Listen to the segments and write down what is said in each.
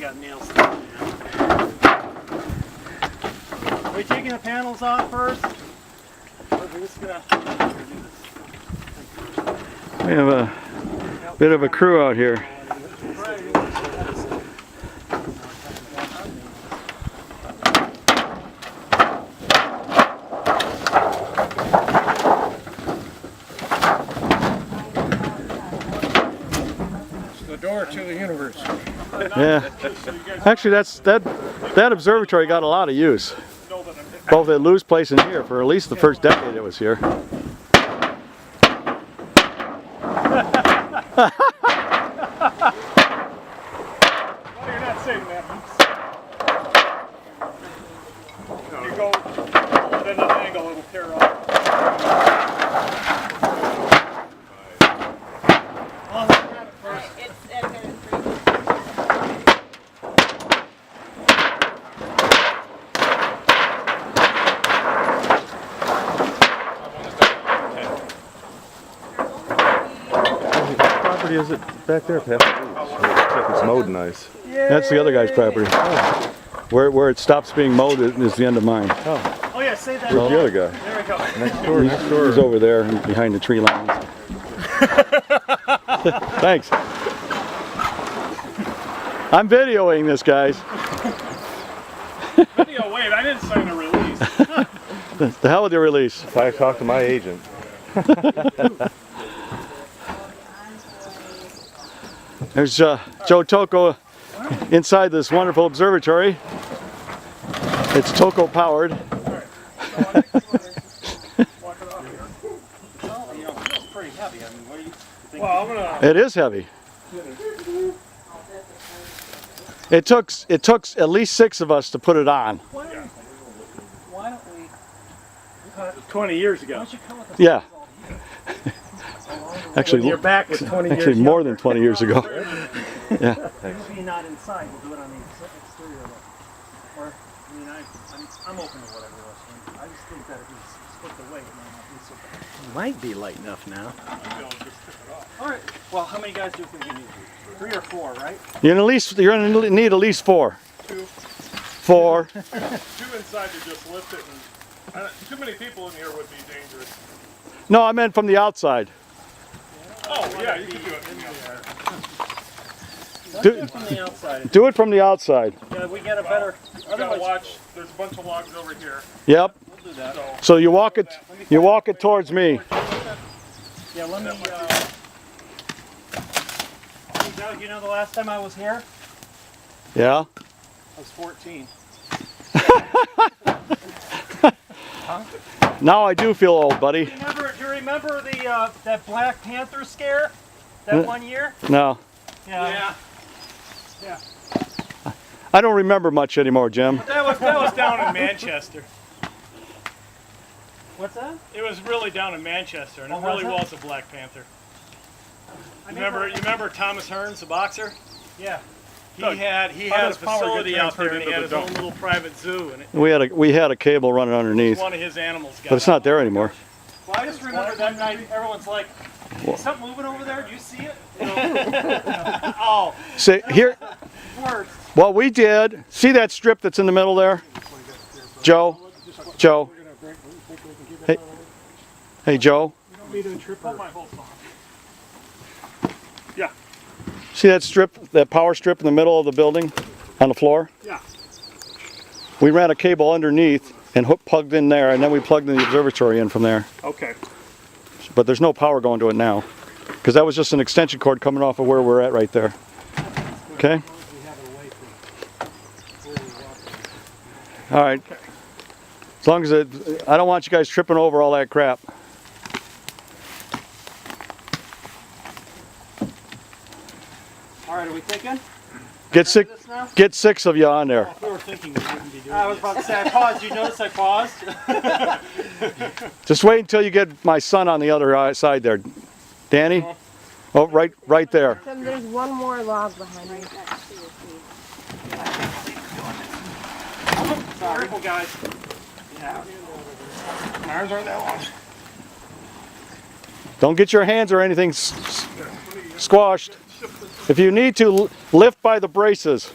got nails. Are we taking the panels off first? Or we're just gonna do this? We have a bit of a crew out here. The door to the universe. Yeah. Actually, that observatory got a lot of use. Both at Lou's place and here for at least the first decade it was here. Well, you're not saying that. You go at an angle, it'll tear off. Well, let's grab it first. Property is it back there, Pat? It's mowed nice. That's the other guy's property. Oh. Where it stops being mowed is the end of mine. Oh yeah, say that. Where's the other guy? There we go. Next door, next door. He's over there behind the tree lines. Thanks. I'm videoing this, guys. Video, wait, I didn't sign a release. The hell with your release. If I talk to my agent. There's Joe Tocco inside this wonderful observatory. It's Tocco powered. It is heavy. It took at least 6 of us to put it on. Why don't we? 20 years ago. Yeah. Actually, You're back with 20 years. actually more than 20 years ago. Yeah. Maybe not inside. We'll do it on the exterior. Or, I mean, I'm open to whatever else. I just think that if we split the weight, it might not be so bad. Might be light enough now. All right. Well, how many guys do you think you need? 3 or 4, right? You're gonna need at least 4. 2. 4. 2 inside to just lift it. And too many people in here would be dangerous. No, I meant from the outside. Oh yeah, you can do it from the outside. Let's do it from the outside. Do it from the outside. Yeah, we get a better. You gotta watch. There's a bunch of logs over here. Yep. We'll do that. So you walk it towards me. Yeah, let me. Doug, you know the last time I was here? Yeah. I was 14. Now I do feel old, buddy. Do you remember the that Black Panther scare? That one year? No. Yeah. I don't remember much anymore, Jim. That was down in Manchester. What's that? It was really down in Manchester, and it really was a Black Panther. You remember Thomas Hearns, the boxer? Yeah. He had a facility out there, and he had his own little private zoo, and We had a cable running underneath, one of his animals got but it's not there anymore. Well, I just remember that night. Everyone's like, "Is something moving over there? Do you see it?" Oh. See here. Worst. What we did. See that strip that's in the middle there, Joe. Hey, Joe. Yeah. See that strip, that power strip in the middle of the building, on the floor? Yeah. We ran a cable underneath and plugged in there, and then we plugged in the observatory in from there. Okay. But there's no power going to it now, because that was just an extension cord coming off of where we're at right there. Okay? All right. As long as I don't want you guys tripping over all that crap. All right, are we thinking? Get 6 of you on there. We were thinking we wouldn't be doing I was about to say I paused. You notice I paused? Just wait until you get my son on the other side there. Danny? Oh, right there. So there's one more log behind me. Careful, guys. Yeah. Ours aren't that long. Don't get your hands or anything squashed. If you need to, lift by the braces.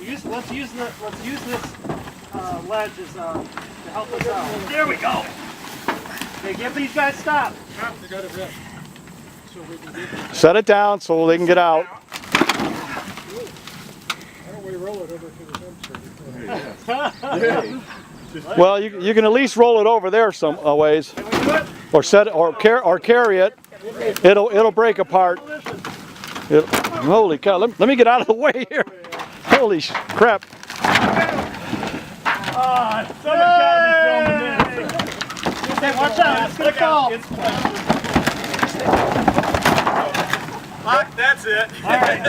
Let's use this ledge as to help us out. There we go. Okay, give these guys stop. They got it ready. So we can get. Set it down so they can get out. Why don't we roll it over to the dumpster? Well, you can at least roll it over there some ways, or set it, or carry it. It'll break apart. Holy cow! Let me get out of the way here. Holy crap! Someone's gotta be filming this. Hey, watch out! It's gonna fall. That's it. All right.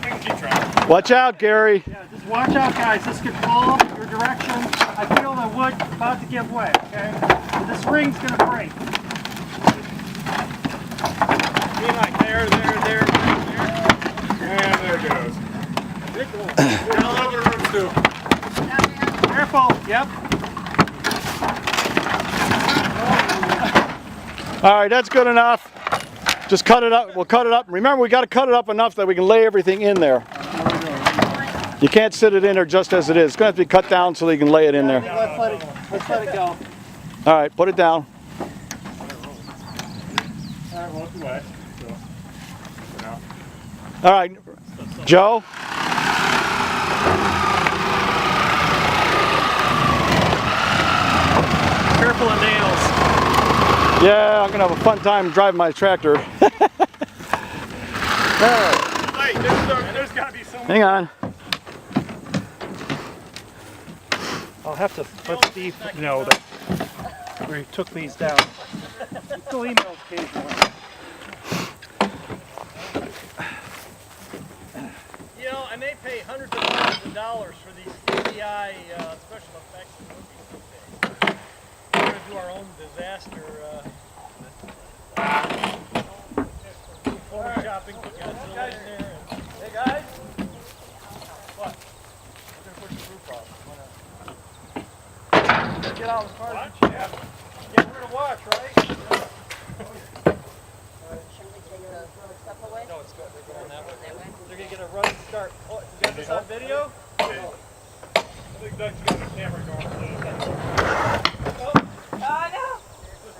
We can keep trying. Watch out, Gary. Yeah, just watch out, guys. This could fall your direction. I feel the wood about to give way. Okay, so this ring's gonna break. There. And there it goes. Got a little bit of room too. Careful. Yep. All right, that's good enough. Just cut it up. We'll cut it up. Remember, we got to cut it up enough that we can lay everything in there. You can't sit it in there just as it is. It's going to have to be cut down so you can lay it in there. Let's let it go. All right, put it down. Alright, well, it's wet. So, for now. All right, Joe. Careful of nails. Yeah, I'm going to have a fun time driving my tractor. Hey, there's got to be some. Hang on. I'll have to let Steve know that we took these down. Still emails occasionally. You know, I may pay hundreds of thousands of dollars for these CGI special effects in movies these days. We're going to do our own disaster photoshopping. Godzilla in there. Hey guys! What? We're going to push the roof off. Get out as far as Watch? Yeah, we're going to watch, right? No, it's good. They're going that way. They're going to get a running start. Oh, you got this on video? I think Doug's got the camera going. Oh, no.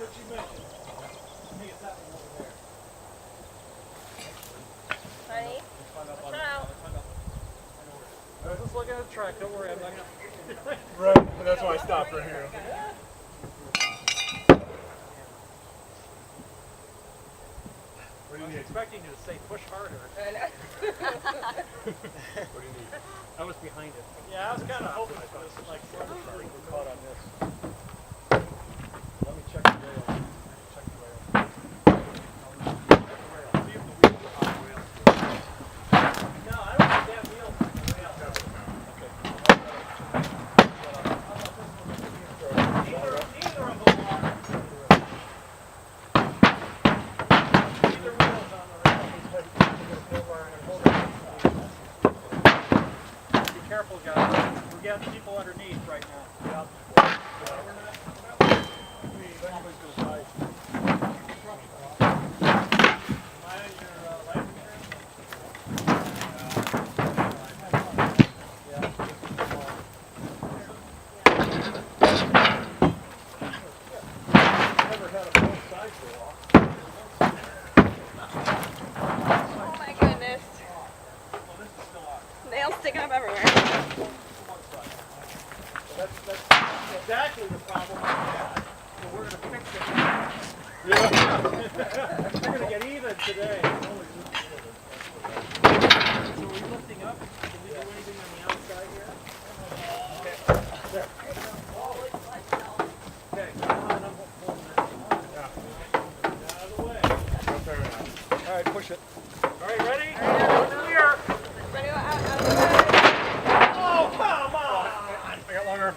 that's what you mentioned. I think it's that one over there. Honey, watch out. I was just looking at the track. Don't worry, I'm not going to... Right, that's why I stopped right here. I was expecting you to say push harder. What do you need? I was behind it. Yeah, I was kind of hoping for this, like, sort of starting to caught on this. Let me check the rail. Check the rail. See if the wheels are on the rail. No, I don't think they have wheels on the rail. Okay. Neither of them are. Neither wheels on the rail. Be careful, guys. We got people underneath right now. Oh my goodness. Nails sticking up everywhere. That's exactly the problem I had. So we're going to fix it now. We're going to get even today. So are we lifting up? Can we do anything on the outside here? Okay. There. Okay. Come on, I'm holding that. Yeah. Out of the way. All right, push it. All right, ready? Clear. Ready to go out of the way. Oh, come on! I got longer.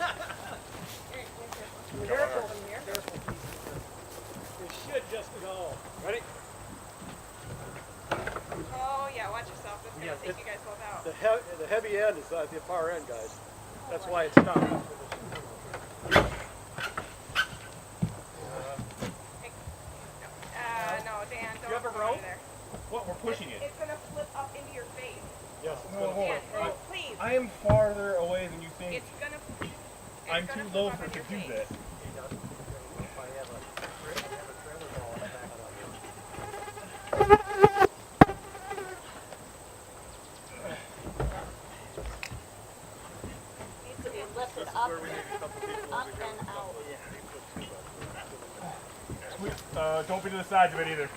Careful in here. It should just go. Ready? Oh yeah, watch yourself. It's gonna take you guys both out. The heavy end is at the far end, guys. That's why it's stopped. No, Dan, don't You have a go rope? under there. What we're pushing it. It's gonna flip up into your face. Yes. Dan, no, please. I am farther away than you think. It's gonna. I'm too low for it to do that. Needs to be lifted up and out. Don't be to the sides of it either.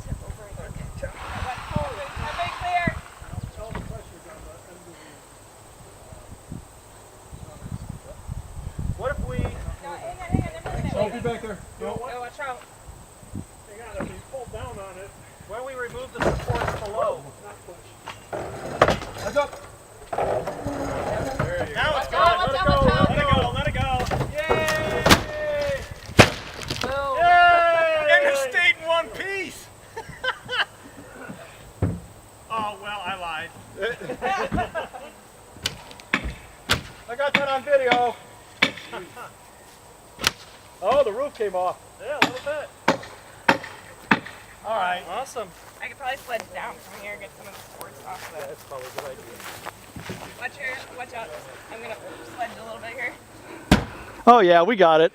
Tip over again. Everybody clear. All the pressure's on the end of What if we... No, hang on, never mind. Don't be back there. No. Oh, watch out. the, hang on, if you pull down on it, Why don't we remove the supports below? not push. Heads up. There you go. Now it's Watch gone. out, Let it watch go. out, Let it go. Let it go. Yay! Boom. Yay! And it stayed in one piece. Oh, well, I lied. I got that on video. Oh, the roof came off. Yeah, a little bit. All right. Awesome. I could probably sled down from here and get some of the sports off of it. That's probably a good idea. Watch out. I'm gonna sled a little bit here. Oh yeah, we got it.